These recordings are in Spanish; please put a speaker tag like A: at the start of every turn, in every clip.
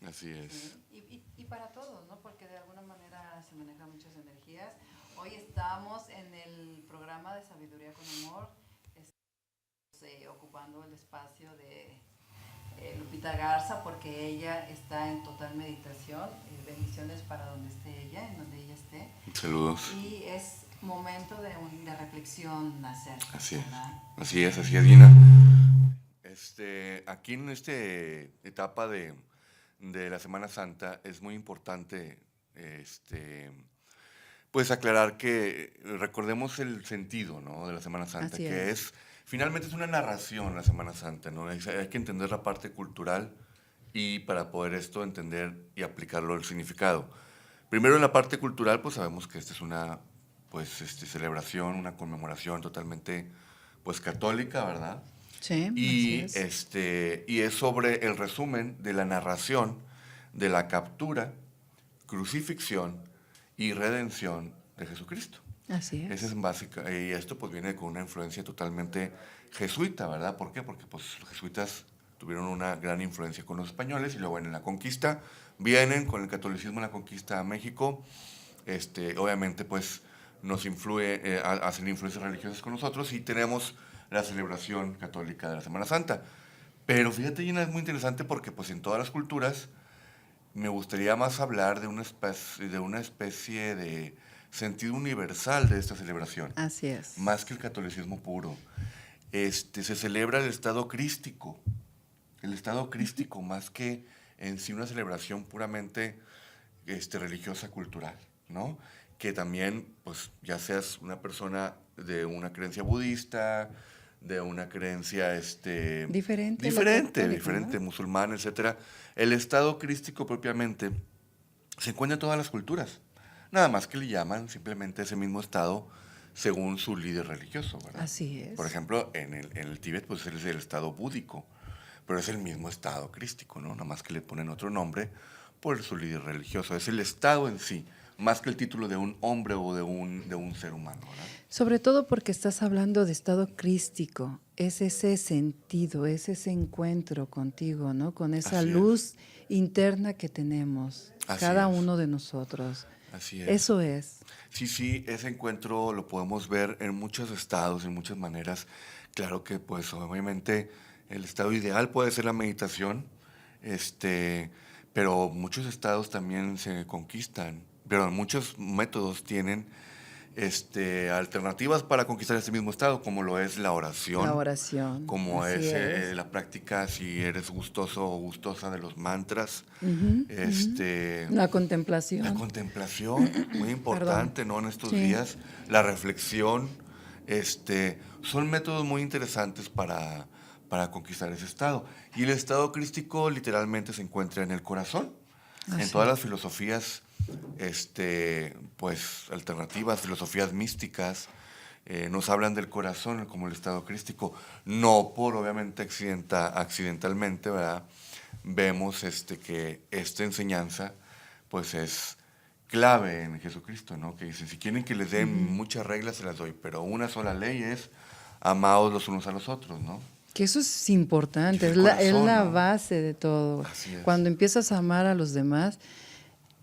A: Así es.
B: ¿sí? Y para todos, ¿no? Porque de alguna manera se manejan muchas energías. Hoy estamos en el programa de Sabiduría con Amor, ocupando el espacio de Lupita Garza, porque ella está en total meditación. Bendiciones para donde esté ella, en donde ella esté.
A: Saludos.
B: Y es momento de reflexión nacer.
A: Así
B: ¿verdad?
A: es, Dina. Aquí en esta etapa de la Semana Santa es muy importante pues aclarar que recordemos el sentido, ¿no?, de la Semana Santa,
B: Así
A: que
B: es.
A: es, finalmente es una narración la Semana Santa, ¿no? Hay que entender la parte cultural y para poder esto entender y aplicarlo al significado. Primero en la parte cultural, pues sabemos que esta es una celebración, una conmemoración totalmente pues católica, ¿verdad?
B: Sí, así
A: Y,
B: es.
A: y es sobre el resumen de la narración de la captura, crucifixión y redención de Jesucristo.
B: Así
A: Ese
B: es.
A: es básica, y esto pues viene con una influencia totalmente jesuita, ¿verdad? ¿Por qué? Porque pues los jesuitas tuvieron una gran influencia con los españoles y luego en la conquista vienen con el catolicismo en la conquista a México. Obviamente pues nos influye, hacen influencias religiosas con nosotros y tenemos la celebración católica de la Semana Santa. Pero fíjate, Gina, es muy interesante porque pues en todas las culturas me gustaría más hablar de una especie de sentido universal de esta celebración,
B: Así es.
A: más que el catolicismo puro. Se celebra el estado crístico, más que en sí una celebración puramente religiosa, cultural, ¿no? Que también, pues, ya seas una persona de una creencia budista, de una creencia
B: Diferente a la católica,
A: diferente,
B: ¿no?
A: musulmana, etcétera. El estado crístico propiamente se encuentra en todas las culturas. Nada más que le llaman simplemente ese mismo estado según su líder religioso, ¿verdad?
B: Así
A: Por
B: es.
A: ejemplo, en el Tíbet, pues es el estado búdico, pero es el mismo estado crístico, ¿no? Nada más que le ponen otro nombre por su líder religioso. Es el estado en sí, más que el título de un hombre o de un ser humano, ¿verdad?
B: Sobre todo porque estás hablando de estado crístico, es ese sentido, es ese encuentro contigo, ¿no? Con esa
A: Así es,
B: luz interna que tenemos,
A: así
B: cada
A: es,
B: uno de nosotros.
A: así es.
B: Eso es.
A: Sí, sí, ese encuentro lo podemos ver en muchos estados, en muchas maneras. Claro que, pues, obviamente, el estado ideal puede ser la meditación, pero muchos estados también se conquistan, pero muchos métodos tienen alternativas para conquistar este mismo estado, como lo es la
B: La
A: oración,
B: oración,
A: como
B: así
A: es
B: es.
A: la práctica, si eres gustoso o gustosa de los mantras,
B: Ujú, ujú.
A: este,
B: La
A: la
B: contemplación.
A: contemplación, muy
B: Perdón.
A: importante, ¿no? En estos
B: Sí.
A: días, la reflexión, son métodos muy interesantes para conquistar ese estado. Y el estado crístico literalmente se encuentra en el corazón. En
B: Así
A: todas las
B: es.
A: filosofías, pues, alternativas, filosofías místicas, nos hablan del corazón como el estado crístico. No por, obviamente, accidentalmente, ¿verdad? Vemos que esta enseñanza, pues, es clave en Jesucristo, ¿no? Que dice, si quieren que les den
B: Ujú.
A: muchas reglas, se las doy, pero una sola ley es amaos los unos a los otros, ¿no?
B: Que eso es
A: Y es
B: importante,
A: el
B: es
A: corazón,
B: la
A: ¿no?
B: base de todo.
A: Así es.
B: Cuando empiezas a amar a los demás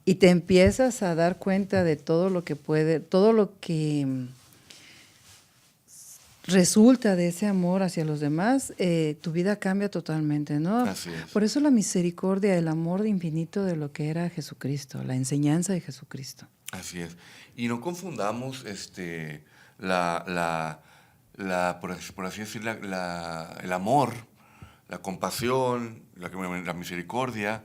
B: y te empiezas a dar cuenta de todo lo que puede, todo lo que resulta de ese amor hacia los demás, tu vida cambia totalmente, ¿no?
A: Así es.
B: Por eso la misericordia, el amor infinito de lo que era Jesucristo, la enseñanza de Jesucristo.
A: Así es. Y no confundamos la, la, por así decir, el amor, la compasión, la misericordia,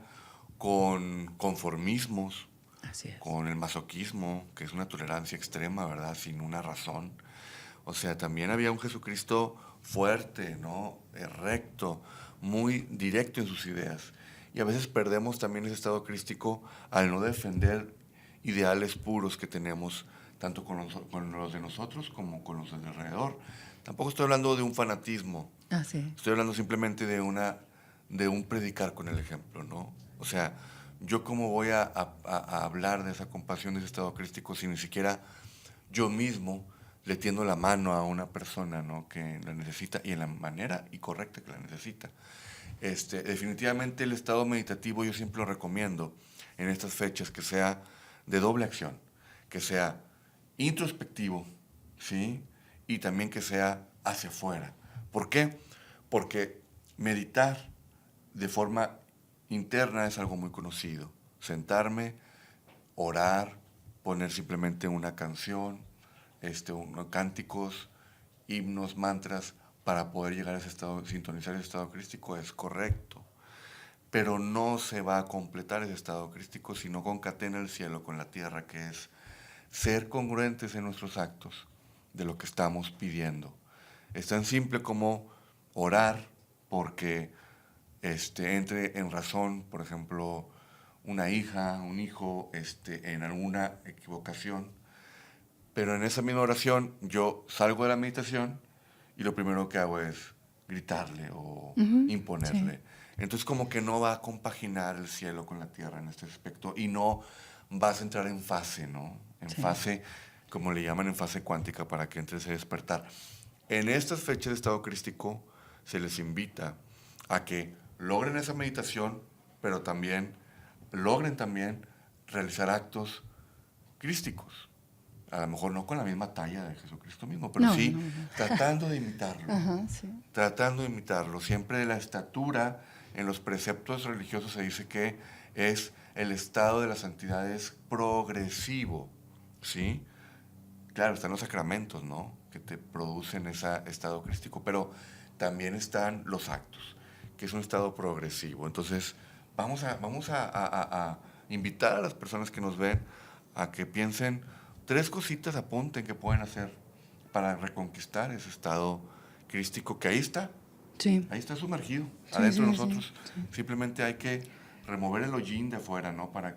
A: con conformismos,
B: Así es.
A: con el masoquismo, que es una tolerancia extrema, ¿verdad? Sin una razón. O sea, también había un Jesucristo fuerte, ¿no? Recto, muy directo en sus ideas. Y a veces perdemos también ese estado crístico al no defender ideales puros que tenemos, tanto con los de nosotros como con los de alrededor. Tampoco estoy hablando de un fanatismo,
B: Así es.
A: estoy hablando simplemente de un predicar con el ejemplo, ¿no? O sea, yo cómo voy a hablar de esa compasión, de ese estado crístico, si ni siquiera yo mismo le tiendo la mano a una persona, ¿no?, que la necesita y en la manera y correcta que la necesita. Definitivamente el estado meditativo yo siempre lo recomiendo en estas fechas, que sea de doble acción, que sea introspectivo, ¿sí? Y también que sea hacia afuera. ¿Por qué? Porque meditar de forma interna es algo muy conocido. Sentarme, orar, poner simplemente una canción, unos cánticos, himnos, mantras, para poder llegar a ese estado, sintonizar ese estado crístico es correcto. Pero no se va a completar ese estado crístico si no concatena el cielo con la tierra, que es ser congruentes en nuestros actos de lo que estamos pidiendo. Es tan simple como orar porque entre en razón, por ejemplo, una hija, un hijo, en alguna equivocación, pero en esa misma oración yo salgo de la meditación y lo primero que hago es gritarle o imponerle.
C: Sí.
A: Entonces como que no va a compaginar el cielo con la tierra en este aspecto y no vas a entrar en fase, ¿no? En fase, como le llaman, en fase cuántica, para que entres a despertar. En estas fechas de estado crístico se les invita a que logren esa meditación, pero también logren también realizar actos crísticos. A lo mejor no con la misma talla de Jesucristo mismo, pero
C: No,
A: sí
C: no, no.
A: tratando de imitarlo.
C: Ajá, sí.
A: Tratando de imitarlo. Siempre de la estatura, en los preceptos religiosos se dice que es el estado de la santidad es progresivo, ¿sí? Claro, están los sacramentos, ¿no? Que te producen ese estado crístico, pero también están los actos, que es un estado progresivo. Entonces, vamos a invitar a las personas que nos ven a que piensen 3 cositas, apunten que pueden hacer para reconquistar ese estado crístico que
C: Sí.
A: ahí está sumergido,
C: Sí,
A: adentro de
C: sí, sí,
A: nosotros.
C: sí.
A: Simplemente hay que remover el hollín de afuera, ¿no? Para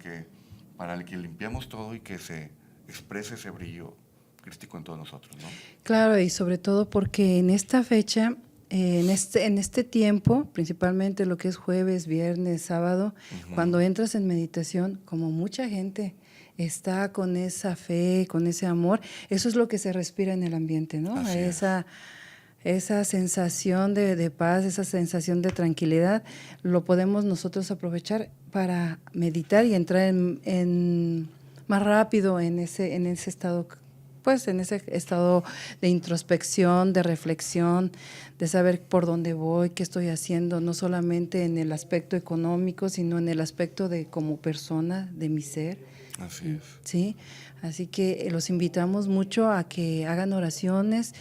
A: el que limpiamos todo y que se exprese ese brillo crístico en todos nosotros, ¿no?
C: Claro, y sobre todo porque en esta fecha, en este tiempo, principalmente lo que es jueves, viernes, sábado, cuando entras en meditación, como mucha gente está con esa fe, con ese amor, eso es lo que se respira en el ambiente, ¿no?
A: Así es.
C: Esa sensación de paz, esa sensación de tranquilidad, lo podemos nosotros aprovechar para meditar y entrar más rápido en ese estado, pues en ese estado de introspección, de reflexión, de saber por dónde voy, qué estoy haciendo, no solamente en el aspecto económico, sino en el aspecto de como persona, de mi ser.
A: Así es.
C: Sí, así que los invitamos mucho a que hagan oraciones,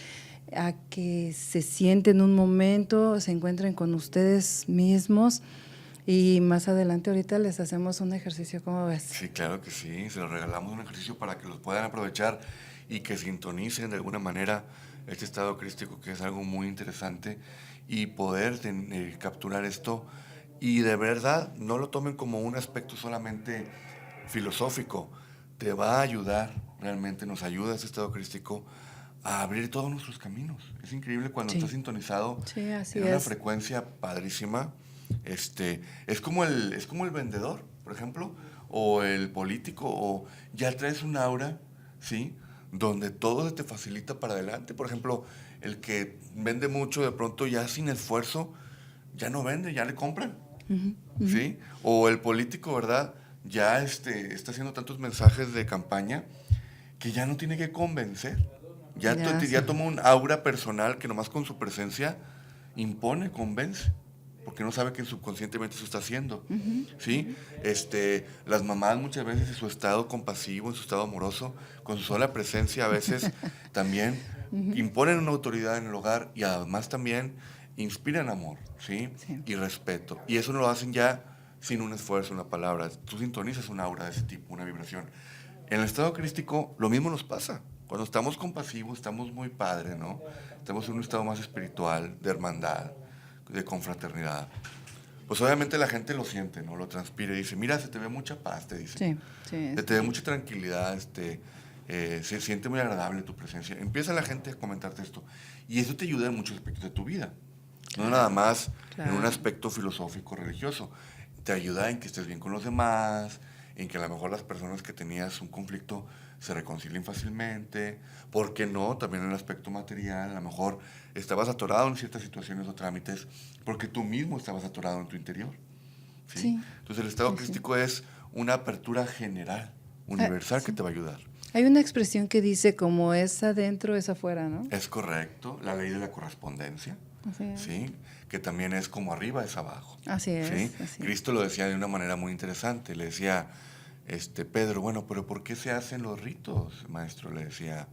C: a que se sienten un momento, se encuentren con ustedes mismos y más adelante ahorita les hacemos un ejercicio, ¿cómo ves?
A: Sí, claro que sí. Se los regalamos un ejercicio para que los puedan aprovechar y que sintonicen de alguna manera este estado crístico, que es algo muy interesante, y poder capturar esto. Y de verdad, no lo tomen como un aspecto solamente filosófico. Te va a ayudar, realmente nos ayuda este estado crístico a abrir todos nuestros caminos. Es increíble cuando
C: Sí.
A: estás sintonizado
C: Sí, así
A: en una
C: es.
A: frecuencia padrísima. Es como el vendedor, por ejemplo, o el político, o ya traes un aura, ¿sí? Donde todo se te facilita para adelante. Por ejemplo, el que vende mucho, de pronto ya sin esfuerzo, ya no vende, ya le compran, ¿sí? O el político, ¿verdad? Ya está haciendo tantos mensajes de campaña que ya no tiene que convencer. Ya toma un aura personal que nomás con su presencia impone, convence, porque no sabe que subconscientemente eso está haciendo, ¿sí? Las mamás muchas veces en su estado compasivo, en su estado amoroso, con su sola presencia a veces también imponen una autoridad en el hogar y además también inspiran amor, ¿sí?
C: Sí.
A: Y respeto. Y eso no lo hacen ya sin un esfuerzo, una palabra. Tú sintonizas una aura de ese tipo, una vibración. En el estado crístico lo mismo nos pasa. Cuando estamos compasivos, estamos muy padre, ¿no? Estamos en un estado más espiritual, de hermandad, de confraternidad. Pues obviamente la gente lo siente, ¿no? Lo transpira y dice, mira, se te ve mucha paz, te dice.
C: Sí, sí.
A: Se te ve mucha tranquilidad, se siente muy agradable tu presencia. Empieza la gente a comentarte esto. Y eso te ayuda en muchos aspectos de tu vida. No nada más en un
C: claro.
A: aspecto filosófico, religioso. Te ayuda en que estés bien con los demás, en que a lo mejor las personas que tenías un conflicto se reconcilien fácilmente. ¿Por qué no? También en el aspecto material, a lo mejor estabas atorado en ciertas situaciones o trámites porque tú mismo estabas atorado en tu interior. ¿Sí?
C: Sí.
A: Entonces el estado
C: Sí,
A: crístico es una apertura general, universal,
C: sí.
A: que te va a ayudar.
C: Hay una expresión que dice como es adentro, es afuera, ¿no?
A: Es correcto, la ley de la correspondencia,
C: Así es.
A: ¿sí? Que también es como arriba es abajo.
C: Así es.
A: ¿Sí?
C: Así es.
A: Cristo lo decía de una manera muy interesante, le decía, Pedro, bueno, pero ¿por qué se hacen los ritos, maestro? Le decía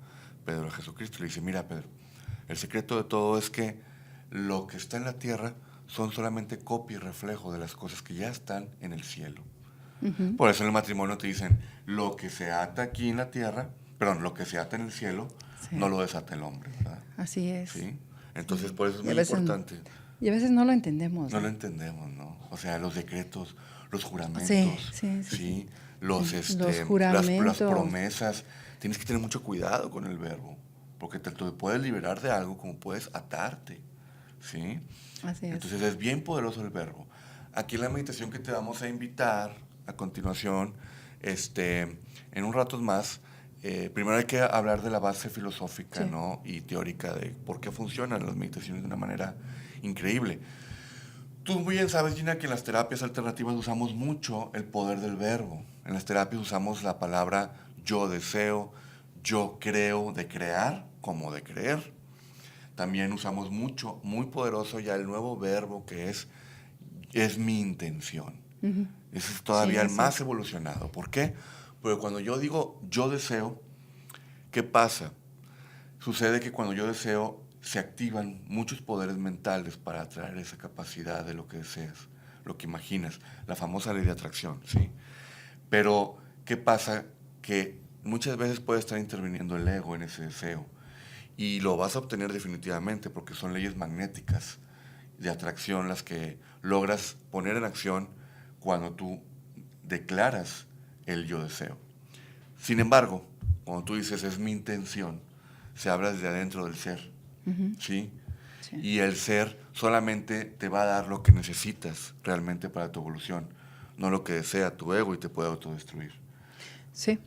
A: Pedro a Jesucristo, le dice, mira, Pedro, el secreto de todo es que lo que está en la tierra son solamente copia y reflejo de las cosas que ya están en el cielo.
C: Ujú.
A: Por eso en el matrimonio te dicen, lo que se ata aquí en la tierra, perdón, lo que se ata en el cielo,
C: Sí.
A: no lo desata el hombre, ¿verdad?
C: Así es.
A: ¿Sí? Entonces, por eso es
C: Y
A: muy
C: a veces
A: importante.
C: Y a veces no lo entendemos.
A: No lo entendemos, ¿no? O sea, los decretos, los juramentos,
C: Sí.
A: Los,
C: Sí, los juramentos.
A: las promesas. Tienes que tener mucho cuidado con el verbo, porque te puedes liberar de algo como puedes atarte, ¿sí?
C: Así es.
A: Entonces es bien poderoso el verbo. Aquí en la meditación que te vamos a invitar a continuación, en un rato más, primero hay que hablar de la base filosófica,
C: Sí.
A: ¿no? Y teórica de por qué funcionan las meditaciones de una manera increíble. Tú muy bien sabes, Gina, que en las terapias alternativas usamos mucho el poder del verbo. En las terapias usamos la palabra yo deseo, yo creo, de crear como de creer. También usamos mucho, muy poderoso ya el nuevo verbo que es mi intención.
C: Ujú.
A: Ese es todavía
C: Sí,
A: el
C: sí.
A: más evolucionado. ¿Por qué? Porque cuando yo digo yo deseo, ¿qué pasa? Sucede que cuando yo deseo se activan muchos poderes mentales para atraer esa capacidad de lo que deseas, lo que imaginas, la famosa ley de atracción, ¿sí? Pero, ¿qué pasa? Que muchas veces puede estar interviniendo el ego en ese deseo y lo vas a obtener definitivamente porque son leyes magnéticas de atracción las que logras poner en acción cuando tú declaras el yo deseo. Sin embargo, cuando tú dices es mi intención, se habla desde adentro del ser,
C: Ujú.
A: ¿sí?
C: Sí.
A: Y el ser solamente te va a dar lo que necesitas realmente para tu evolución, no lo que desea tu ego y te puede autodestruir.
C: Sí,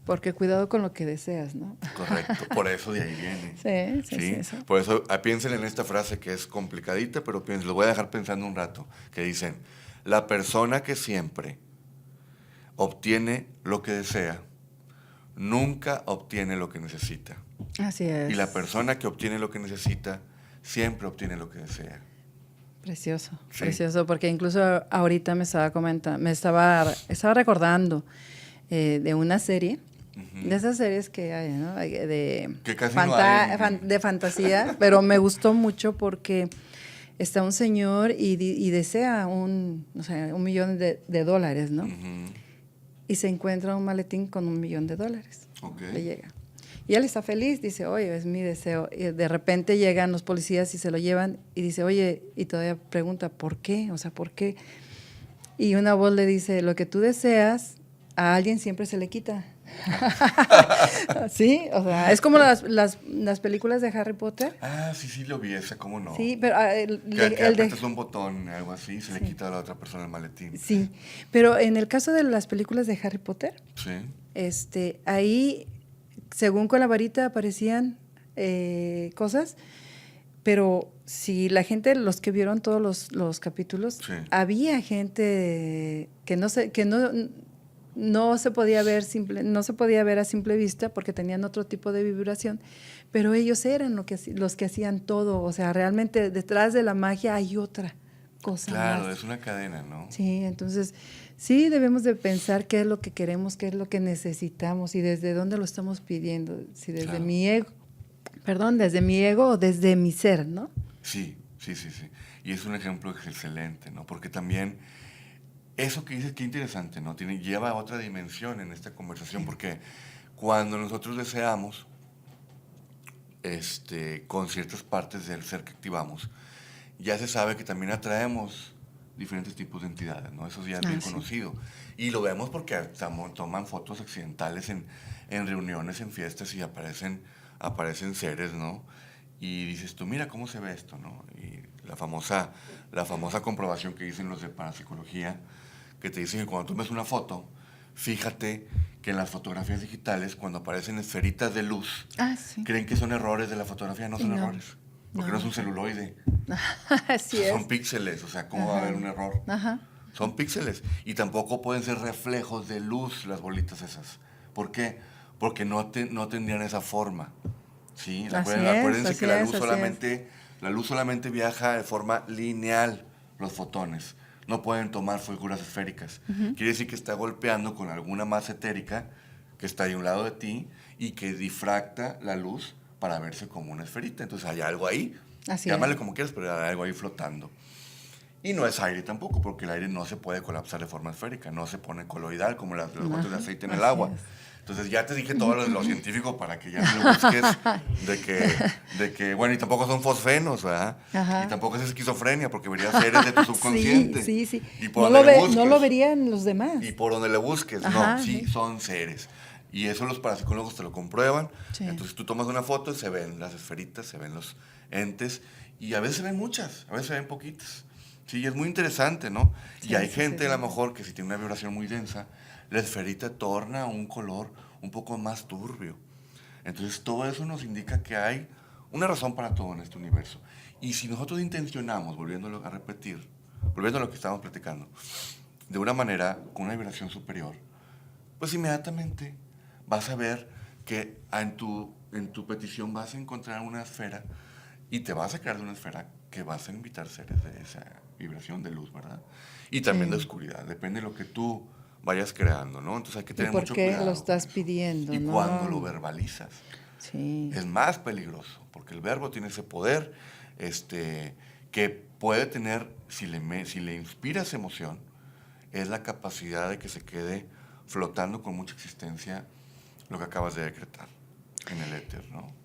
C: porque cuidado con lo que deseas, ¿no?
A: Correcto, por eso de ahí viene.
C: Sí.
A: Por eso piensen en esta frase que es complicadita, pero piensen, lo voy a dejar pensando un rato, que dicen, la persona que siempre obtiene lo que desea, nunca obtiene lo que necesita.
C: Así es.
A: Y la persona que obtiene lo que necesita, siempre obtiene lo que desea.
C: Precioso,
A: Sí.
C: precioso, porque incluso ahorita me estaba estaba recordando de una serie,
A: Ujú.
C: de esas series que hay, ¿no? De,
A: Que casi no hay.
C: de fantasía, pero me gustó mucho porque está un señor y desea no sé, $1 millón de dólares, ¿no?
A: Ujú.
C: Y se encuentra un maletín con $1 millón.
A: Ok.
C: Le llega. Y él está feliz, dice, oye, es mi deseo. Y de repente llegan los policías y se lo llevan y dice, oye, y todavía pregunta, ¿por qué? O sea, ¿por qué? Y una voz le dice, lo que tú deseas, a alguien siempre se le quita. Sí, o sea, es como las películas de Harry Potter.
A: Ah, sí, lo vi esa, ¿cómo no?
C: Sí, pero
A: Que
C: el de...
A: aprietas un botón, algo así, y se le
C: Sí.
A: quita a la otra persona el maletín.
C: Sí, pero en el caso de las películas de Harry Potter,
A: Sí.
C: ahí, según con la varita aparecían cosas, pero si la gente, los que vieron todos los capítulos,
A: Sí.
C: había gente que no se podía ver no se podía ver a simple vista porque tenían otro tipo de vibración, pero ellos eran los que hacían todo, o sea, realmente detrás de la magia hay otra cosa
A: Claro,
C: más.
A: es una cadena, ¿no?
C: Sí, entonces sí debemos de pensar qué es lo que queremos, qué es lo que necesitamos y desde dónde lo estamos pidiendo, si desde
A: Claro.
C: mi ego, desde mi ego o desde mi ser, ¿no?
A: Sí. Y es un ejemplo excelente, ¿no? Porque también eso que dices, qué interesante, ¿no? Lleva a otra dimensión en esta conversación, porque cuando nosotros deseamos, con ciertas partes del ser que activamos, ya se sabe que también atraemos diferentes tipos de entidades, ¿no? Eso ya es bien
C: Sí.
A: conocido. Y lo vemos porque toman fotos accidentales en reuniones, en fiestas y aparecen seres, ¿no? Y dices tú, mira cómo se ve esto, ¿no? Y la famosa comprobación que dicen los de parapsicología, que te dicen que cuando tú ves una foto, fíjate que en las fotografías digitales, cuando aparecen esferitas de luz,
C: Sí.
A: creen que son errores de la fotografía. No son
C: No.
A: errores, porque no es un celuloide.
C: Así
A: Son
C: es.
A: píxeles, o sea, ¿cómo va a haber un error?
C: Ajá.
A: Son píxeles. Y tampoco pueden ser reflejos de luz las bolitas esas. ¿Por qué? Porque no tendrían esa forma. ¿Sí? Acuérdense que la luz solamente viaja de forma lineal, los fotones. No pueden tomar figuras esféricas. Quiere decir que está golpeando con alguna masa etérica que está ahí a un lado de ti y que difracta la luz para verse como una esferita. Entonces hay algo ahí. Llámale como quieras, pero hay algo ahí flotando. Y no es aire tampoco, porque el aire no se puede colapsar de forma esférica, no se pone coloidal como los botes de aceite en el agua. Entonces ya te dije todo lo científico para que ya no lo busques de que, bueno, y tampoco son fosfenos, ¿verdad?
C: Ajá.
A: Y tampoco es esquizofrenia, porque verías seres de tu subconsciente.
C: Sí.
A: Y por no
C: lo verían los demás.
A: Y por donde le busques,
C: Ajá,
A: no, sí, son seres. Y eso los parapsicólogos te lo comprueban.
C: Sí.
A: Entonces tú tomas una foto y se ven las esferitas, se ven los entes, y a veces se ven muchas, a veces se ven poquitas. Sí, es muy interesante, ¿no?
C: Sí,
A: y hay gente, a lo mejor, que si tiene una vibración muy densa, la esferita torna un color un poco más turbio. Entonces, todo eso nos indica que hay una razón para todo en este universo. Y si nosotros intencionamos, volviéndolo a repetir, volviendo a lo que estábamos platicando, de una manera, con una vibración superior, pues inmediatamente vas a ver que en tu petición vas a encontrar una esfera y te vas a crear de una esfera que vas a invitar seres de esa vibración de luz, ¿verdad? Y también de oscuridad, depende de lo que tú vayas creando, ¿no? Entonces hay que tener mucho cuidado.
C: ¿Y por qué lo estás pidiendo?
A: Y
C: ¿no?
A: cuando lo verbalizas, es más peligroso, porque el verbo tiene ese poder que puede tener, si le inspiras emoción, es la capacidad de que se quede flotando con mucha existencia lo que acabas de decretar en el éter, ¿no?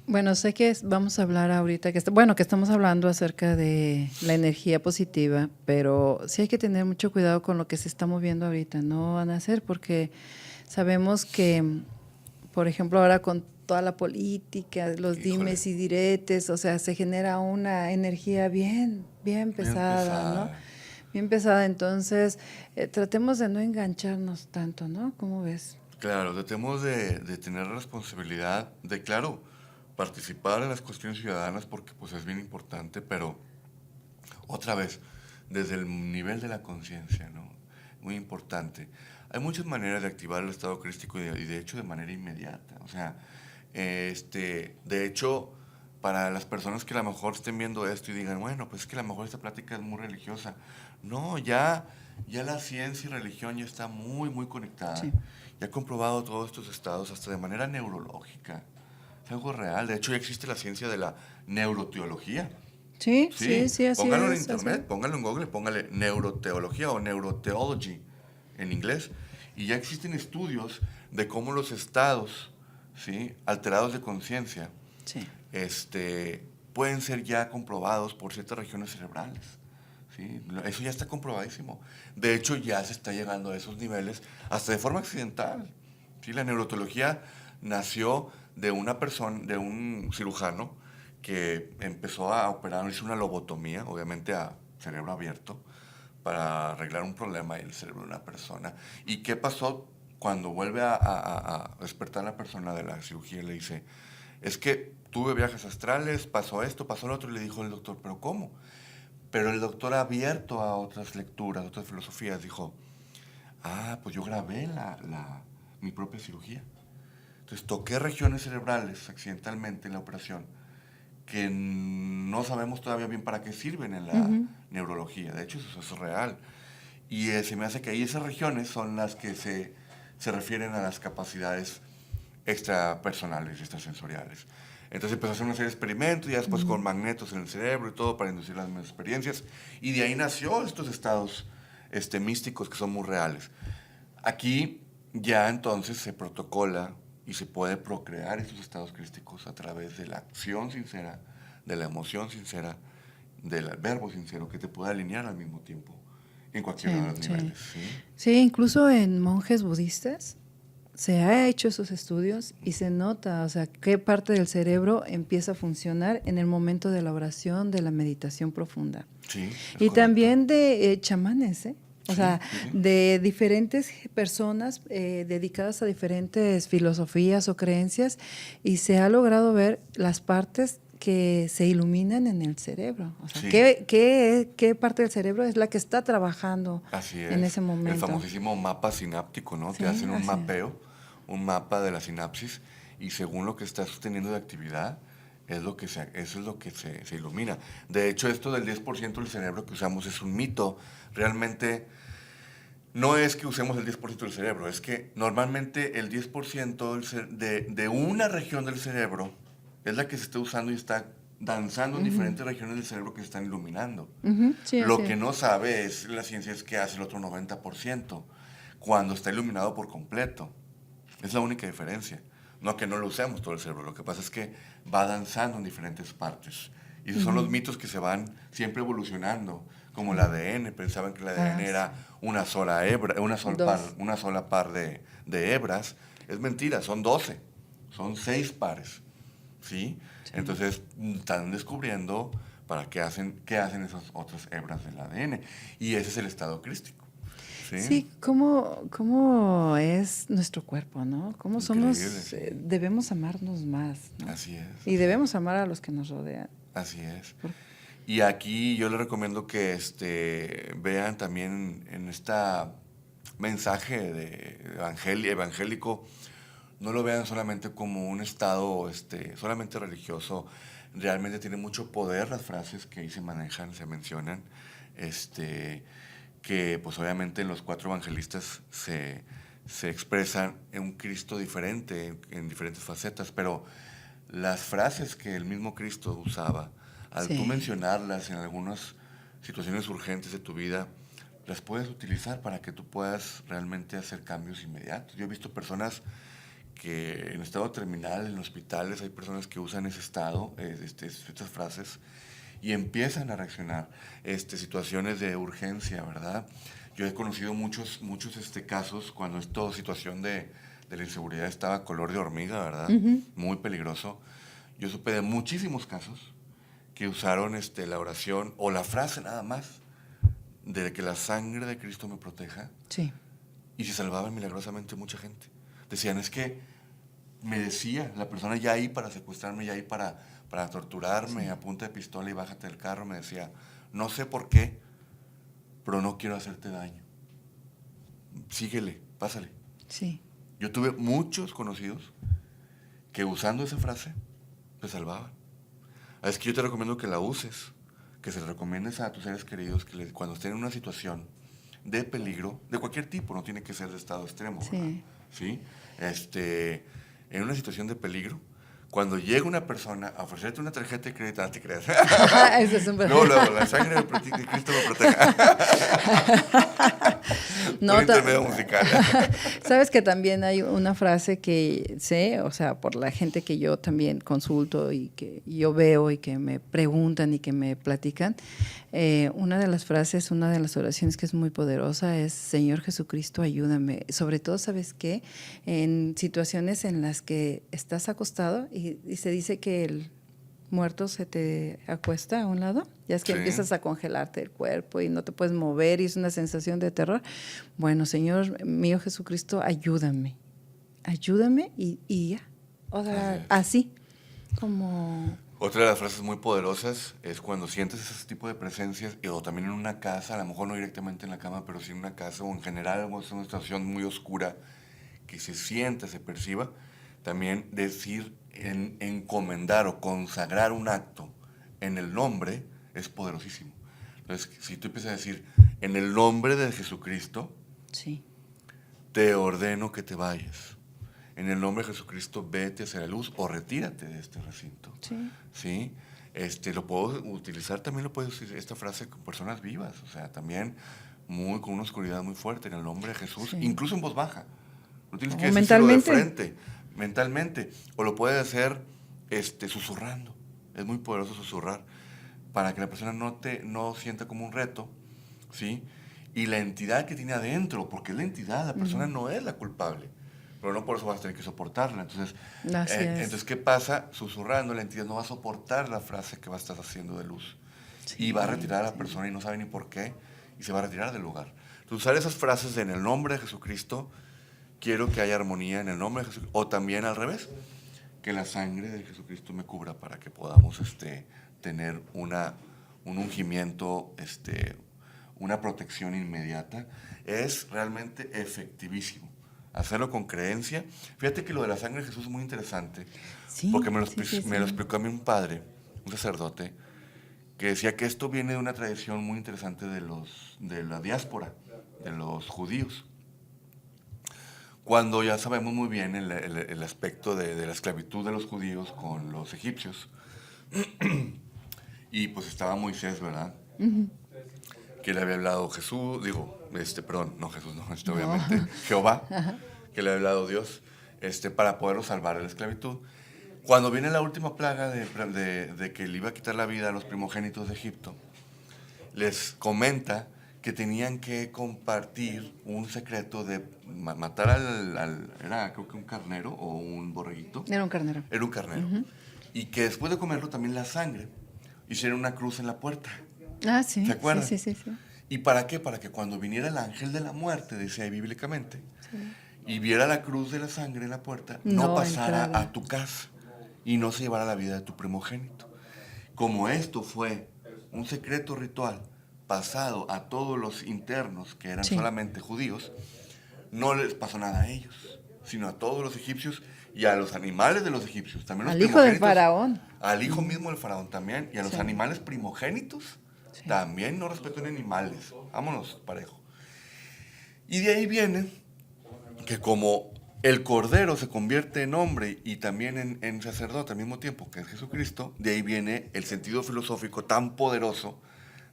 C: Bueno, sé que vamos a hablar ahorita, que estamos hablando acerca de la energía positiva, pero sí hay que tener mucho cuidado con lo que se está moviendo ahorita, ¿no, Ana Esther? Porque sabemos que, por ejemplo, ahora con toda la política, los dimes y diretes, o sea, se genera una energía bien pesada, ¿no? Bien pesada, entonces tratemos de no engancharnos tanto, ¿no? ¿Cómo ves?
A: Claro, tratemos de tener responsabilidad de, claro, participar en las cuestiones ciudadanas porque pues es bien importante, pero otra vez, desde el nivel de la conciencia, ¿no? Muy importante. Hay muchas maneras de activar el estado crístico y de hecho de manera inmediata. O sea, de hecho, para las personas que a lo mejor estén viendo esto y digan, bueno, pues es que a lo mejor esta plática es muy religiosa. No, ya la ciencia y religión ya está muy conectada.
C: Sí.
A: Ya ha comprobado todos estos estados hasta de manera neurológica. Es algo real. De hecho, ya existe la ciencia de la neuroteología.
C: Sí, así
A: póngalo
C: es.
A: En internet, póngalo en Google, póngale neuroteología o neurotheology en inglés. Y ya existen estudios de cómo los estados, ¿sí?, alterados de conciencia,
C: Sí.
A: pueden ser ya comprobados por ciertas regiones cerebrales. ¿Sí? Eso ya está comprobadísimo. De hecho, ya se está llegando a esos niveles hasta de forma accidental. ¿Sí? La neuroteología nació de un cirujano que empezó a operar, hizo una lobotomía, obviamente a cerebro abierto, para arreglar un problema en el cerebro de una persona. ¿Y qué pasó cuando vuelve a despertar la persona de la cirugía? Le dice, es que tuve viajes astrales, pasó esto, pasó lo otro, y le dijo el doctor, ¿pero cómo? Pero el doctor, abierto a otras lecturas, a otras filosofías, dijo, pues yo grabé mi propia cirugía. Entonces toqué regiones cerebrales accidentalmente en la operación que no sabemos todavía bien para qué sirven en la neurología. De hecho, eso es real. Y se me hace que ahí esas regiones son las que se refieren a las capacidades extrapersonales, extrasensoriales. Entonces empezó a hacer una serie de experimentos, y después con magnetos en el cerebro y todo para inducir las mismas experiencias. Y de ahí nació estos estados místicos que son muy reales. Aquí ya entonces se protocola y se puede procrear estos estados crísticos a través de la acción sincera, de la emoción sincera, del verbo sincero que te puede alinear al mismo tiempo en cualquiera de los niveles.
C: Sí, incluso en monjes budistas se ha hecho esos estudios y se nota, o sea, qué parte del cerebro empieza a funcionar en el momento de la oración, de la meditación profunda.
A: Sí,
C: y correcto. También de chamanes, O sea, de diferentes personas dedicadas a diferentes filosofías o creencias, y se ha logrado ver las partes que se iluminan en el cerebro. O sea, ¿qué parte del cerebro es la que está trabajando en ese momento?
A: El famosísimo mapa sináptico, ¿no? Te hacen un mapeo, un mapa de la sinapsis, y según lo que estás teniendo de actividad, eso es lo que se ilumina. De hecho, esto del 10% del cerebro que usamos es un mito. Realmente no es que usemos el 10% del cerebro, es que normalmente el 10% de una región del cerebro es la que se está usando y está danzando en diferentes regiones del cerebro que se están iluminando. Lo que no sabe la ciencia es que hace el otro 90% cuando está iluminado por completo. Es la única diferencia. No que no lo usemos todo el cerebro, lo que pasa es que va danzando en diferentes partes. Y esos son los mitos que se van siempre evolucionando, como el ADN. Pensaban que el ADN era una sola hebra, una sola par de hebras. Es mentira, son 12, son 6 pares. ¿Sí? Entonces están descubriendo qué hacen esas otras hebras del ADN. Y ese es el estado crístico.
C: Sí, cómo es nuestro cuerpo, ¿no? Cómo
A: Increíble,
C: somos, debemos amarnos más, ¿no?
A: Así es.
C: Y debemos amar a los que nos rodean.
A: Así es. Y aquí yo les recomiendo que vean también en este mensaje evangélico, no lo vean solamente como un estado solamente religioso. Realmente tiene mucho poder las frases que ahí se manejan, se mencionan, que pues obviamente en los 4 evangelistas se expresan en un Cristo diferente, en diferentes facetas, pero las frases que el mismo Cristo usaba, al tú mencionarlas en algunas situaciones urgentes de tu vida, las puedes utilizar para que tú puedas realmente hacer cambios inmediatos. Yo he visto personas que en estado terminal, en hospitales, hay personas que usan ese estado, estas frases, y empiezan a reaccionar situaciones de urgencia, ¿verdad? Yo he conocido muchos casos cuando esta situación de la inseguridad estaba color de hormiga, ¿verdad? Muy peligroso. Yo supe de muchísimos casos que usaron la oración o la frase nada más de que la sangre de Cristo me proteja.
C: Sí.
A: Y se salvaba milagrosamente mucha gente. Decían, es que me decía la persona ya ahí para secuestrarme, ya ahí para torturarme, a punta de pistola y bájate del carro, me decía, no sé por qué, pero no quiero hacerte daño. Síguele, pásale.
C: Sí.
A: Yo tuve muchos conocidos que usando esa frase se salvaban. Es que yo te recomiendo que la uses, que se la recomiendes a tus seres queridos, que cuando estén en una situación de peligro, de cualquier tipo, no tiene que ser de estado extremo, ¿verdad? ¿Sí? En una situación de peligro, cuando llega una persona a ofrecerte una tarjeta de crédito, no te creas.
C: Eso es un
A: luego, la sangre de Cristo me proteja.
C: No,
A: un intermedio musical.
C: Sabes que también hay una frase que sé, o sea, por la gente que yo también consulto y que yo veo y que me preguntan y que me platican, una de las frases, una de las oraciones que es muy poderosa es Señor Jesucristo, ayúdame. Sobre todo, ¿sabes qué? En situaciones en las que estás acostado y se dice que el muerto se te acuesta a un lado, ya es que empiezas a congelarte el cuerpo y no te puedes mover y es una sensación de terror. Bueno, Señor mío Jesucristo, ayúdame y ya. O sea, así como...
A: Otra de las frases muy poderosas es cuando sientes ese tipo de presencias, o también en una casa, a lo mejor no directamente en la cama, pero sí en una casa o en general en una situación muy oscura que se siente, se perciba, también decir, encomendar o consagrar un acto en el nombre es poderosísimo. Entonces, si tú empiezas a decir, en el nombre de Jesucristo, te ordeno que te vayas. En el nombre de Jesucristo, vete hacia la luz o retírate de este recinto. ¿Sí? Lo puedo utilizar, también lo puedes decir esta frase con personas vivas, o sea, también con una oscuridad muy fuerte, en el nombre de Jesús, incluso en voz baja. No tienes que decirlo de frente, mentalmente, o lo puedes hacer susurrando. Es muy poderoso susurrar para que la persona no sienta como un reto, ¿sí? Y la entidad que tiene adentro, porque es la entidad, la persona no es la culpable, pero no por eso vas a tener que soportarla. Entonces, ¿qué pasa? Susurrando, la entidad no va a soportar la frase que vas a estar haciendo de luz y va a retirar a la persona y no sabe ni por qué y se va a retirar del lugar. Usar esas frases de en el nombre de Jesucristo, quiero que haya armonía en el nombre de Jesucristo, o también al revés, que la sangre de Jesucristo me cubra para que podamos tener un ungimiento, una protección inmediata. Es realmente efectivísimo. Hacerlo con creencia. Fíjate que lo de la sangre de Jesús es muy interesante,
C: Sí,
A: porque me lo
C: sí.
A: explicó a mí un padre, un sacerdote, que decía que esto viene de una tradición muy interesante de la diáspora, de los judíos. Cuando ya sabemos muy bien el aspecto de la esclavitud de los judíos con los egipcios. Y pues estaba Moisés, ¿verdad? Que le había hablado Jesús, perdón, no Jesús, no, obviamente Jehová, que le había hablado Dios, para poderlo salvar de la esclavitud. Cuando viene la última plaga de que le iba a quitar la vida a los primogénitos de Egipto, les comenta que tenían que compartir un secreto de matar era creo que un carnero o un borreguito.
C: Era un carnero.
A: Era un carnero. Y que después de comerlo también la sangre, hicieron una cruz en la puerta.
C: Ah, sí.
A: ¿Se acuerdan?
C: Sí.
A: ¿Y para qué? Para que cuando viniera el ángel de la muerte, dice ahí bíblicamente, y viera la cruz de la sangre en la puerta, no pasara
C: entraba
A: a tu casa y no se llevara la vida de tu primogénito. Como esto fue un secreto ritual pasado a todos los internos, que eran solamente judíos, no les pasó nada a ellos, sino a todos los egipcios y a los animales de los egipcios. También los
C: al hijo del faraón.
A: Al hijo mismo del faraón también. Y a los animales primogénitos también no respetan animales. Vámonos, parejo. Y de ahí viene que como el Cordero se convierte en hombre y también en sacerdote al mismo tiempo, que es Jesucristo, de ahí viene el sentido filosófico tan poderoso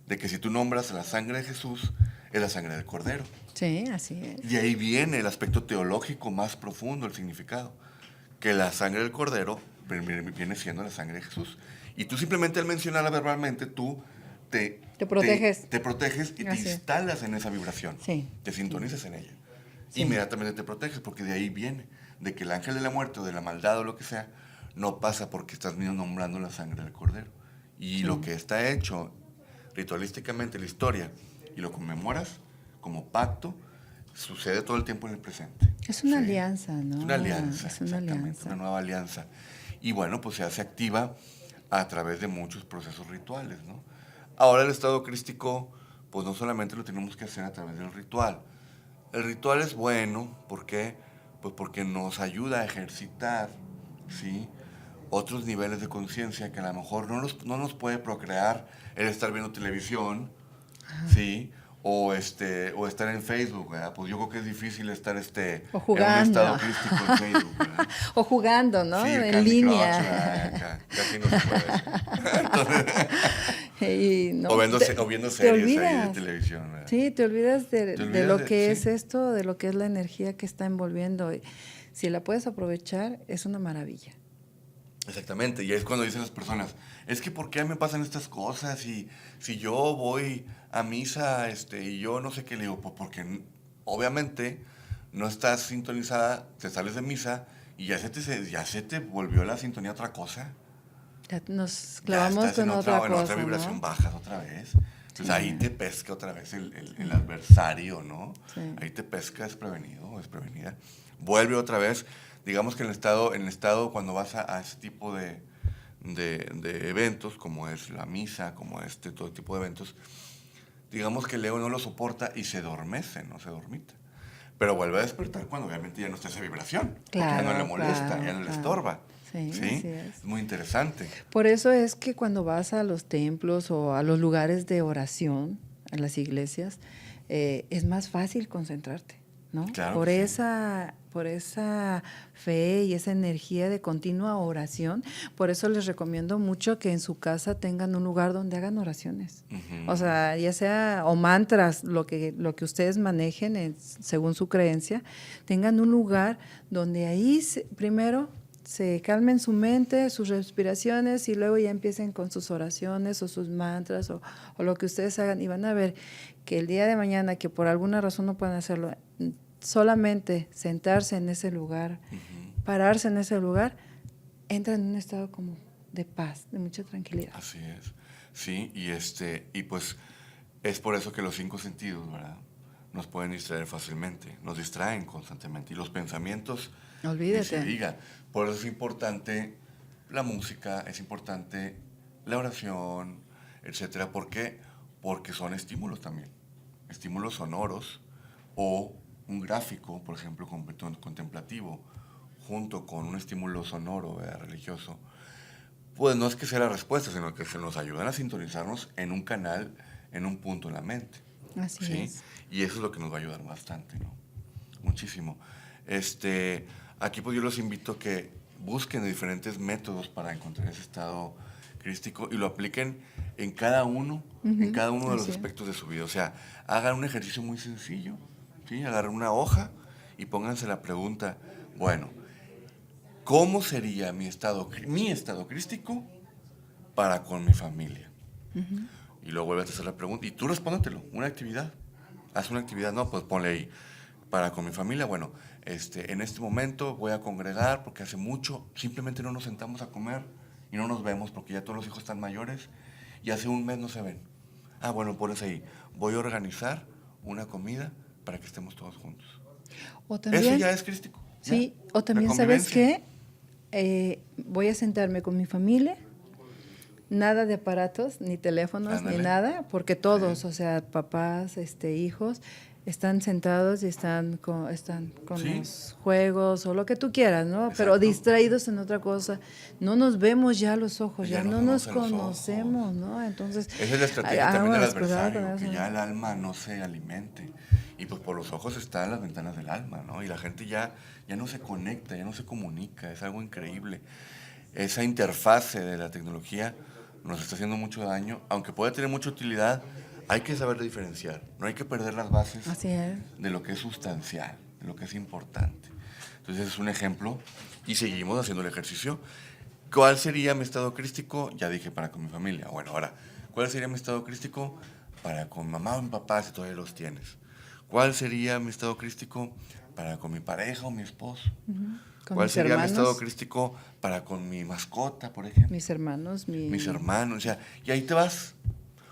A: de que si tú nombras a la sangre de Jesús, es la sangre del Cordero.
C: Sí, así es.
A: De ahí viene el aspecto teológico más profundo, el significado, que la sangre del Cordero viene siendo la sangre de Jesús. Y tú simplemente al mencionarla verbalmente, tú te
C: proteges.
A: Te proteges y
C: Así
A: te instalas en esa vibración.
C: Sí.
A: Te sintonizas en ella.
C: Sí.
A: Inmediatamente te proteges, porque de ahí viene, de que el ángel de la muerte o de la maldad o lo que sea, no pasa porque estás nombrando la sangre del Cordero. Y lo que está hecho ritualísticamente, la historia, y lo conmemoras como pacto, sucede todo el tiempo en el presente.
C: Es una alianza, ¿no?
A: Es una alianza,
C: Es una alianza.
A: una nueva alianza. Y bueno, pues se hace activa a través de muchos procesos rituales, ¿no? Ahora el estado crístico, pues no solamente lo tenemos que hacer a través del ritual. El ritual es bueno, ¿por qué? Pues porque nos ayuda a ejercitar, ¿sí?, otros niveles de conciencia que a lo mejor no nos puede procrear el estar viendo televisión, ¿sí?, o estar en Facebook, ¿verdad? Pues yo creo que es difícil estar
C: o jugando.
A: en un estado crístico en Facebook, ¿verdad?
C: O jugando, ¿no?
A: Sí,
C: en
A: Candy
C: línea.
A: Crush, casi no se puede. Entonces, o viendo series ahí de televisión, ¿verdad?
C: Sí, te olvidas de lo que es
A: sí.
C: esto, de lo que es la energía que está envolviendo. Si la puedes aprovechar, es una maravilla.
A: Exactamente, y es cuando dicen las personas, es que ¿por qué me pasan estas cosas? Y si yo voy a misa y yo no sé qué, le digo, pues porque obviamente no estás sintonizada, te sales de misa y ya se te volvió la sintonía a otra cosa.
C: Ya nos clavamos
A: ya estás
C: con otra cosa,
A: en otra vibración,
C: ¿no?
A: bajas otra vez. Entonces ahí te pesca otra vez el adversario, ¿no?
C: Sí.
A: Ahí te pesca desprevenido o desprevenida. Vuelve otra vez. Digamos que en el estado cuando vas a ese tipo de eventos, como es la misa, como todo tipo de eventos, digamos que el ego no lo soporta y se adormece, no se dormita. Pero vuelve a despertar cuando obviamente ya no está esa vibración.
C: Claro,
A: porque ya no le molesta,
C: claro,
A: ya no le
C: claro.
A: estorba.
C: Sí, así es.
A: Es muy interesante.
C: Por eso es que cuando vas a los templos o a los lugares de oración, a las iglesias, es más fácil concentrarte, ¿no?
A: Claro
C: por
A: que
C: esa fe y esa energía de continua oración. Por eso les recomiendo mucho que en su casa tengan un lugar donde hagan oraciones.
A: Uh-huh.
C: O sea, ya sea, o mantras, lo que ustedes manejen según su creencia, tengan un lugar donde ahí primero se calmen su mente, sus respiraciones, y luego ya empiecen con sus oraciones o sus mantras o lo que ustedes hagan, y van a ver que el día de mañana, que por alguna razón no pueden hacerlo, solamente sentarse en ese lugar, uh-huh, pararse en ese lugar, entran en un estado como de paz, de mucha tranquilidad.
A: Así es. Sí, y pues es por eso que los 5 sentidos, ¿verdad?, nos pueden distraer fácilmente, nos distraen constantemente. Y los pensamientos,
C: Olvídate.
A: ni se diga. Por eso es importante la música, es importante la oración, etcétera. ¿Por qué? Porque son estímulos también, estímulos sonoros o un gráfico, por ejemplo, contemplativo, junto con un estímulo sonoro, religioso. Pues no es que sea la respuesta, sino que se nos ayudan a sintonizarnos en un canal, en un punto en la mente.
C: Así
A: ¿sí?
C: es.
A: Y eso es lo que nos va a ayudar bastante, ¿no? Muchísimo. Aquí pues yo los invito a que busquen diferentes métodos para encontrar ese estado crístico y lo apliquen en cada uno, en cada uno de los
C: Así es.
A: aspectos de su vida. O sea, hagan un ejercicio muy sencillo, ¿sí? Agarren una hoja y pónganse la pregunta, bueno, ¿cómo sería mi estado crístico para con mi familia? Y luego vuelves a hacer la pregunta y tú respóndatelo, una actividad. Haz una actividad, no, pues ponle ahí, para con mi familia, bueno, en este momento voy a congregar porque hace mucho, simplemente no nos sentamos a comer y no nos vemos porque ya todos los hijos están mayores y hace un mes no se ven. Ah, bueno, pones ahí, voy a organizar una comida para que estemos todos juntos.
C: O también,
A: eso ya es crístico.
C: Sí,
A: ¿ya?
C: o también,
A: La
C: ¿sabes
A: convivencia.
C: qué? Voy a sentarme con mi familia, nada de aparatos, ni teléfonos,
A: Ándale.
C: ni nada, porque todos,
A: Sí.
C: o sea, papás, hijos, están sentados y están con
A: Sí.
C: los juegos o lo que tú quieras, ¿no?
A: Exacto.
C: Pero distraídos en otra cosa. No nos vemos ya a los ojos,
A: Ya
C: ya
A: nos
C: no
A: vemos
C: nos
A: a los
C: conocemos, ¿no? Entonces,
A: Esa es la estrategia también del
C: aguas, cuidado
A: adversario,
C: con
A: que
C: eso.
A: ya el alma no se alimente. Y pues por los ojos están las ventanas del alma, ¿no? Y la gente ya no se conecta, ya no se comunica, es algo increíble. Esa interfase de la tecnología nos está haciendo mucho daño, aunque puede tener mucha utilidad, hay que saber diferenciar, no hay que perder las bases
C: Así es.
A: de lo que es sustancial, de lo que es importante. Entonces es un ejemplo y seguimos haciendo el ejercicio. ¿Cuál sería mi estado crístico? Ya dije, para con mi familia. Bueno, ahora, ¿cuál sería mi estado crístico para con mamá o mi papá si todavía los tienes? ¿Cuál sería mi estado crístico para con mi pareja o mi esposo?
C: Con
A: ¿Cuál
C: mis
A: sería mi estado
C: hermanos,
A: crístico para con mi mascota, por ejemplo?
C: mis hermanos,
A: Mis hermanos, o sea, y ahí te vas.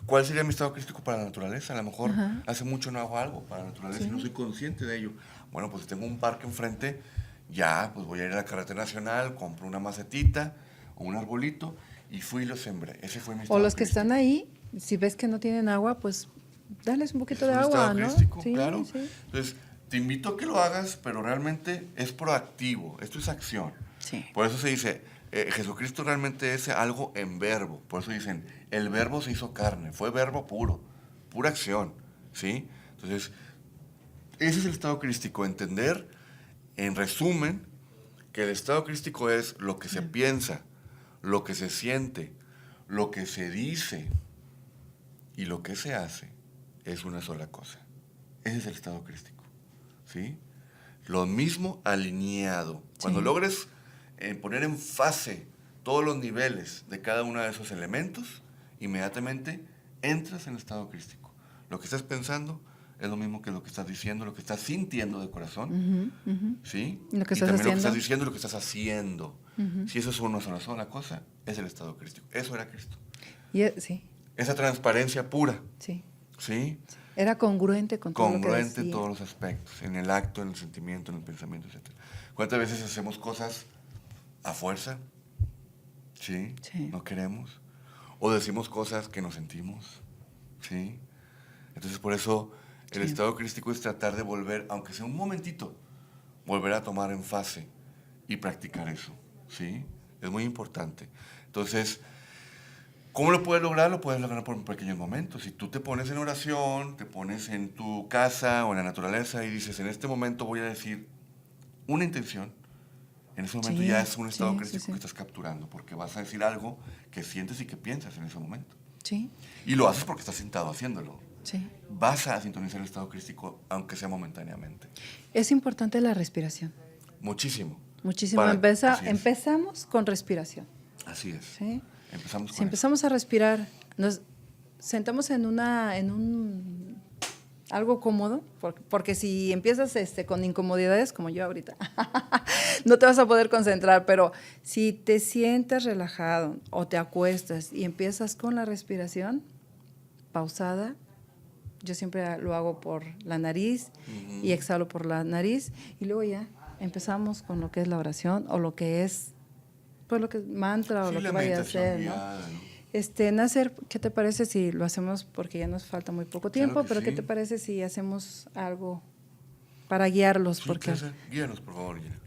A: ¿Cuál sería mi estado crístico para la naturaleza? A lo mejor
C: Ajá.
A: hace mucho no hago algo para la naturaleza
C: Sí.
A: y no soy consciente de ello. Bueno, pues si tengo un parque enfrente, ya, pues voy a ir a la carretera nacional, compro una macetita o un arbolito y fui y lo sembré. Ese fue mi estado
C: O los que
A: crístico.
C: están ahí, si ves que no tienen agua, pues dales un poquito
A: Es
C: de
A: un
C: agua,
A: estado
C: ¿no?
A: crístico,
C: Sí,
A: claro.
C: sí.
A: Entonces, te invito a que lo hagas, pero realmente es proactivo. Esto es acción.
C: Sí.
A: Por eso se dice, Jesucristo realmente es algo en verbo. Por eso dicen, el verbo se hizo carne. Fue verbo puro, pura acción. ¿Sí? Entonces, ese es el estado crístico. Entender, en resumen, que el estado crístico es lo que se piensa, lo que se siente, lo que se dice y lo que se hace es una sola cosa. Ese es el estado crístico. ¿Sí? Lo mismo alineado. Cuando
C: Sí.
A: logres poner en fase todos los niveles de cada uno de esos elementos, inmediatamente entras en el estado crístico. Lo que estás pensando es lo mismo que lo que estás diciendo, lo que estás sintiendo de corazón.
C: Ujú, ujú.
A: ¿Sí?
C: Lo que
A: y
C: estás
A: también lo que
C: haciendo.
A: estás diciendo y lo que estás haciendo.
C: Ujú.
A: Si eso es una sola cosa, es el estado crístico. Eso era Cristo.
C: Sí,
A: Esa transparencia pura.
C: sí.
A: ¿Sí?
C: Era congruente con todo lo que
A: Congruente en
C: decía.
A: todos los aspectos, en el acto, en el sentimiento, en el pensamiento, etc. ¿Cuántas veces hacemos cosas a fuerza? ¿Sí?
C: Sí.
A: No queremos. O decimos cosas que no sentimos. ¿Sí? Entonces, por eso, el
C: Sí.
A: estado crístico es tratar de volver, aunque sea un momentito, volver a tomar en fase y practicar eso. ¿Sí? Es muy importante. Entonces, ¿cómo lo puedes lograr? Lo puedes lograr por pequeños momentos. Si tú te pones en oración, te pones en tu casa o en la naturaleza y dices, en este momento voy a decir una intención, en ese momento
C: Sí,
A: ya es un estado
C: sí,
A: crístico
C: sí, sí.
A: que estás capturando, porque vas a decir algo que sientes y que piensas en ese momento.
C: Sí,
A: Y lo haces porque estás sentado haciéndolo.
C: sí.
A: Vas a sintonizar el estado crístico, aunque sea momentáneamente.
C: Es importante la respiración.
A: Muchísimo.
C: Muchísimo.
A: Así es.
C: Empezamos con respiración.
A: Así es.
C: ¿Sí?
A: Empezamos con
C: Si empezamos a respirar, nos sentamos en algo cómodo, porque si empiezas con incomodidades, como yo ahorita, no te vas a poder concentrar, pero si te sientas relajado o te acuestas y empiezas con la respiración pausada, Yo siempre lo hago por la nariz y exhalo por la nariz y luego ya empezamos con lo que es la oración o lo que es, pues lo que es mantra o
A: Sí,
C: lo
A: la
C: que vaya a
A: meditación
C: hacer, ¿no?
A: guiada, ¿no?
C: Nasser, ¿qué te parece si lo hacemos? Porque ya nos falta muy poco tiempo,
A: Claro que
C: pero ¿qué
A: sí.
C: te parece si hacemos algo para guiarlos?
A: Sí,
C: Porque
A: César, guíanos, por favor, Gina.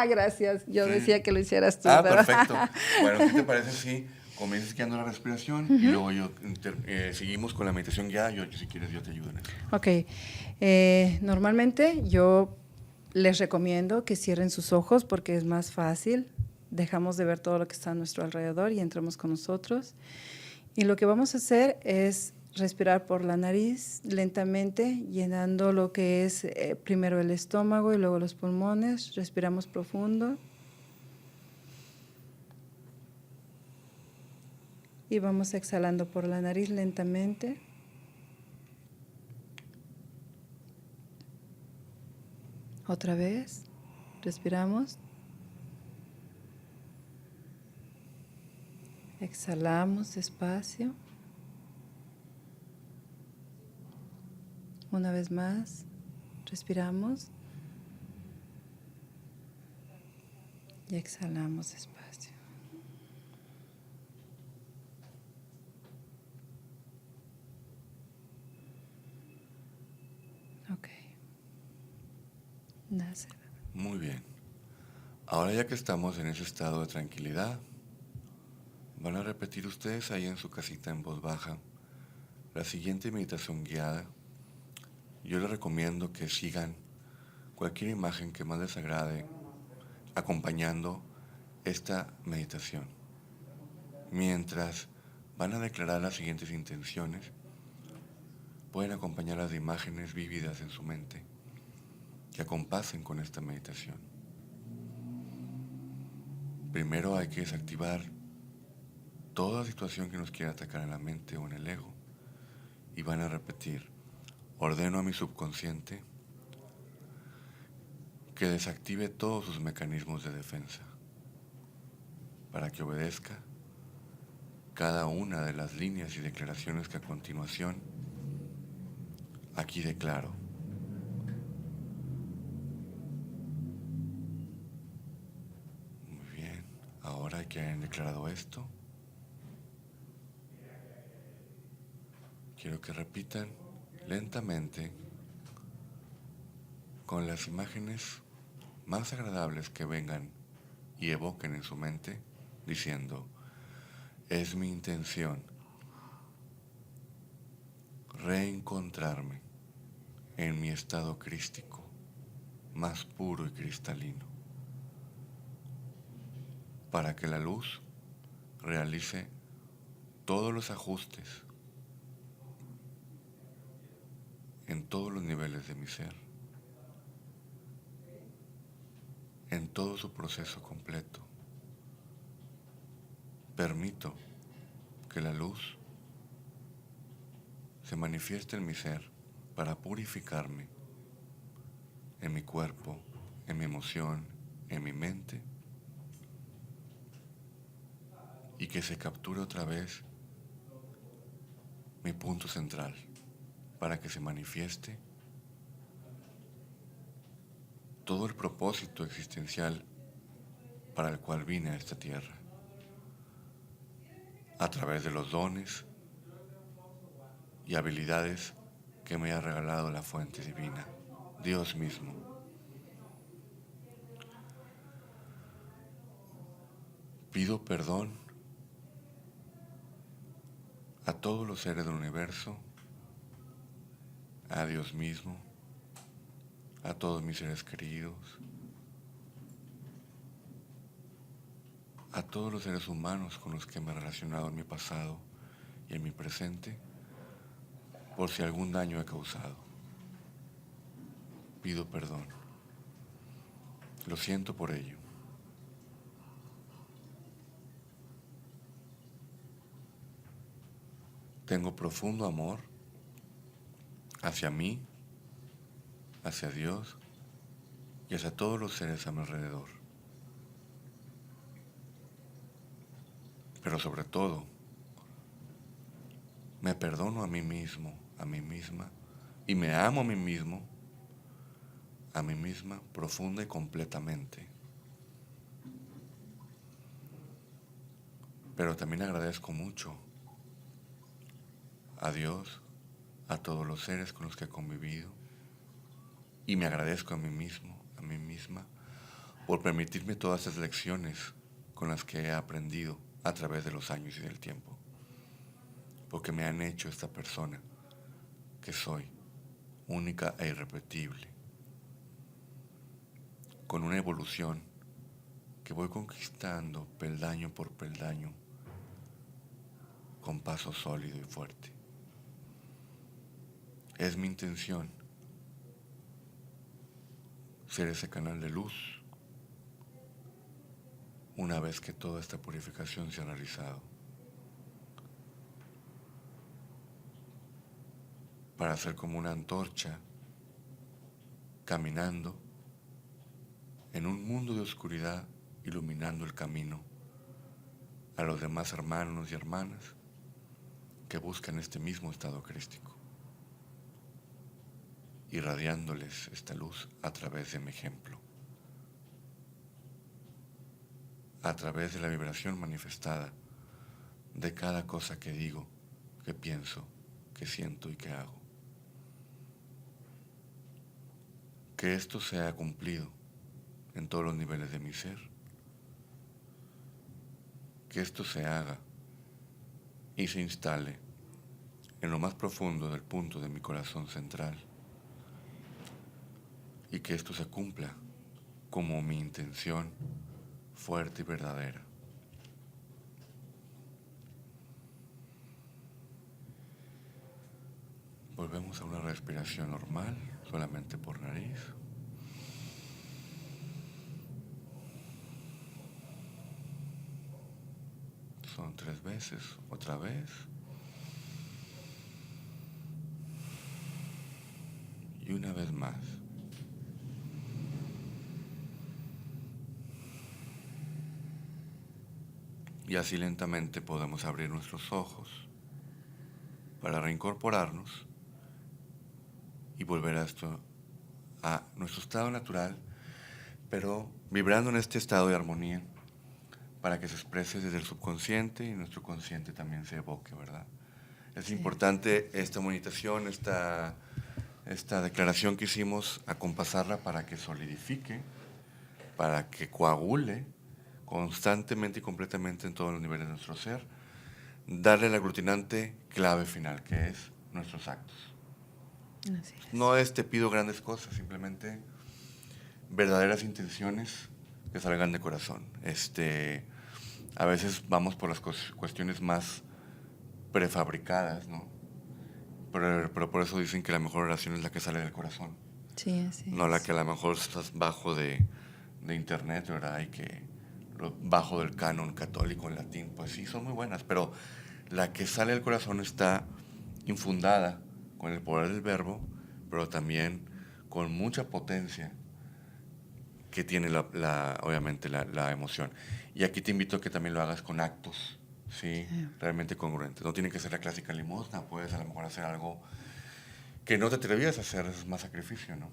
C: gracias, yo
A: Sí.
C: decía que lo hicieras tú,
A: Ah,
C: pero
A: perfecto. Bueno, ¿qué te parece si comienzas guiando la respiración y luego seguimos con la meditación guiada? Yo, si quieres, yo te ayudo en eso.
C: Ok. Normalmente yo les recomiendo que cierren sus ojos porque es más fácil. Dejamos de ver todo lo que está a nuestro alrededor y entramos con nosotros. Y lo que vamos a hacer es respirar por la nariz lentamente, llenando lo que es primero el estómago y luego los pulmones. Respiramos profundo. Y vamos exhalando por la nariz lentamente. Otra vez, respiramos. Exhalamos despacio. Una vez más, respiramos. Y exhalamos despacio. Ok. Nasser.
A: Muy bien. Ahora ya que estamos en ese estado de tranquilidad, van a repetir ustedes ahí en su casita en voz baja la siguiente meditación guiada. Yo les recomiendo que sigan cualquier imagen que más les agrade acompañando esta meditación. Mientras van a declarar las siguientes intenciones, pueden acompañarlas de imágenes vívidas en su mente que acompasen con esta meditación. Primero hay que desactivar toda situación que nos quiera atacar en la mente o en el ego y van a repetir: ordeno a mi subconsciente que desactive todos sus mecanismos de defensa para que obedezca cada una de las líneas y declaraciones que a continuación aquí declaro. Muy bien, ahora que hayan declarado esto, quiero que repitan lentamente con las imágenes más agradables que vengan y evoquen en su mente, diciendo: es mi intención reencontrarme en mi estado crístico más puro y cristalino, para que la luz realice todos los ajustes en todos los niveles de mi ser, en todo su proceso completo. Permito que la luz se manifieste en mi ser para purificarme en mi cuerpo, en mi emoción, en mi mente, y que se capture otra vez mi punto central para que se manifieste todo el propósito existencial para el cual vine a esta tierra, a través de los dones y habilidades que me ha regalado la fuente divina, Dios mismo. Pido perdón a todos los seres del universo, a Dios mismo, a todos mis seres queridos, a todos los seres humanos con los que me he relacionado en mi pasado y en mi presente, por si algún daño he causado. Pido perdón. Lo siento por ello. Tengo profundo amor hacia mí, hacia Dios y hacia todos los seres a mi alrededor. Pero sobre todo, me perdono a mí mismo a mí misma, y me amo a mí mismo, a mí misma, profunda y completamente. Pero también agradezco mucho a Dios, a todos los seres con los que he convivido, y me agradezco a mí mismo, a mí misma, por permitirme todas esas lecciones con las que he aprendido a través de los años y del tiempo, porque me han hecho esta persona que soy, única e irrepetible, con una evolución que voy conquistando peldaño por peldaño, con paso sólido y fuerte. Es mi intención ser ese canal de luz una vez que toda esta purificación se ha realizado, para ser como una antorcha caminando en un mundo de oscuridad, iluminando el camino a los demás hermanos y hermanas que buscan este mismo estado crístico, irradiándoles esta luz a través de mi ejemplo, a través de la vibración manifestada de cada cosa que digo, que pienso, que siento y que hago. Que esto sea cumplido en todos los niveles de mi ser, que esto se haga y se instale en lo más profundo del punto de mi corazón central, y que esto se cumpla como mi intención fuerte y verdadera. Volvemos a una respiración normal, solamente por nariz. Son 3 veces, otra vez. Y una vez más. Y así lentamente podemos abrir nuestros ojos para reincorporarnos y volver a nuestro estado natural, pero vibrando en este estado de armonía, para que se exprese desde el subconsciente y nuestro consciente también se evoque, ¿verdad? Es importante esta meditación, esta declaración que hicimos, acompasarla para que solidifique, para que coagule constantemente y completamente en todos los niveles de nuestro ser, darle la aglutinante clave final, que es nuestros actos.
C: Así es.
A: No te pido grandes cosas, simplemente verdaderas intenciones que salgan de corazón. A veces vamos por las cuestiones más prefabricadas, ¿no? Pero por eso dicen que la mejor oración es la que sale del corazón.
C: Sí, así
A: No
C: es.
A: la que a lo mejor estás bajo de internet, ¿verdad? Y que bajo del canon católico en latín, pues sí, son muy buenas, pero la que sale del corazón está infundada con el poder del verbo, pero también con mucha potencia que tiene obviamente la emoción. Y aquí te invito a que también lo hagas con actos, ¿sí? Realmente congruentes. No tiene que ser la clásica limosna, puedes a lo mejor hacer algo que no te atrevías a hacer, es más sacrificio, ¿no?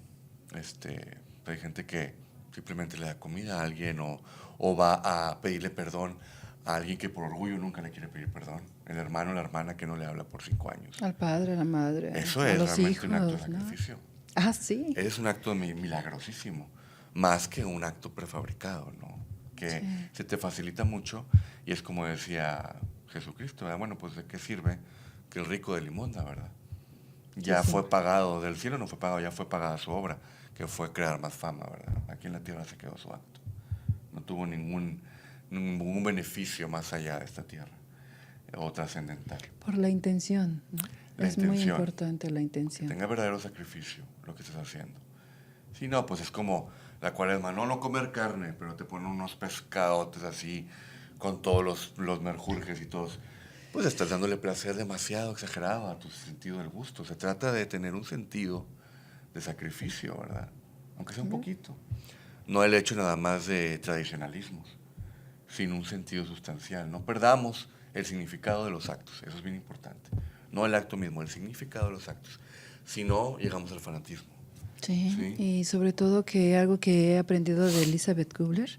A: Hay gente que simplemente le da comida a alguien o va a pedirle perdón a alguien que por orgullo nunca le quiere pedir perdón. El hermano o la hermana que no le habla por 5 años.
C: Al padre, a la madre,
A: Eso
C: a
A: es
C: los
A: realmente
C: hijos,
A: un acto de
C: ¿no?
A: sacrificio.
C: Ah, sí.
A: Es un acto milagrosísimo, más que un acto prefabricado, ¿no? Que se te facilita mucho y es como decía Jesucristo, ¿verdad? Bueno, pues ¿de qué sirve que el rico de limosna, verdad? Ya fue pagado, del cielo no fue pagado, ya fue pagada su obra, que fue crear más fama, ¿verdad? Aquí en la tierra se quedó su acto. No tuvo ningún beneficio más allá de esta tierra, o trascendental.
C: Por la intención, ¿no? Es muy importante la intención.
A: Que tenga verdadero sacrificio lo que estás haciendo. Si no, pues es como la Cuaresma, no comer carne, pero te ponen unos pescadotes así, con todos los merjurjes y todos. Pues estás dándole placer demasiado exagerado a tu sentido del gusto. Se trata de tener un sentido de sacrificio, ¿verdad? Aunque sea un poquito. No el hecho nada más de tradicionalismos, sino un sentido sustancial. No perdamos el significado de los actos, eso es bien importante. no el acto mismo, el significado de los actos. Si no, llegamos al fanatismo.
C: Sí,
A: Sí.
C: y sobre todo que algo que he aprendido de Elizabeth Kubler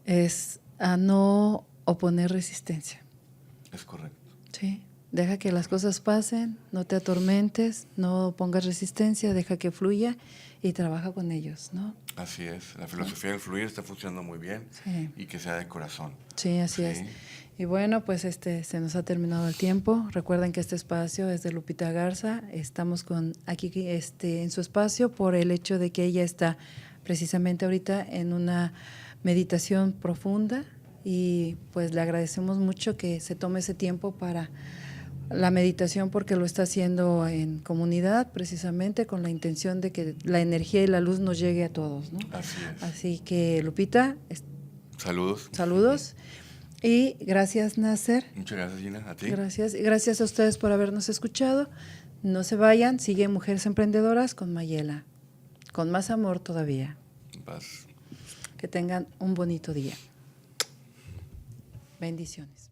C: es a no oponer resistencia.
A: Es correcto.
C: Sí, deja que las cosas pasen, no te atormentes, no pongas resistencia, deja que fluya y trabaja con ellos, ¿no?
A: Así es, la filosofía del fluir está funcionando muy bien
C: Sí.
A: y que sea de corazón.
C: Sí, así es. Y bueno, pues se nos ha terminado el tiempo. Recuerden que este espacio es de Lupita Garza. Estamos aquí en su espacio por el hecho de que ella está precisamente ahorita en una meditación profunda y pues le agradecemos mucho que se tome ese tiempo para la meditación porque lo está haciendo en comunidad precisamente con la intención de que la energía y la luz nos llegue a todos, ¿no?
A: Así es.
C: Así que Lupita,
A: Saludos.
C: saludos. Y gracias, Nasser.
A: Muchas gracias, Gina. A ti.
C: Gracias. Y gracias a ustedes por habernos escuchado. No se vayan, sigue Mujeres Emprendedoras con Mayela. Con más amor todavía.
A: Paz.
C: Que tengan un bonito día. Bendiciones.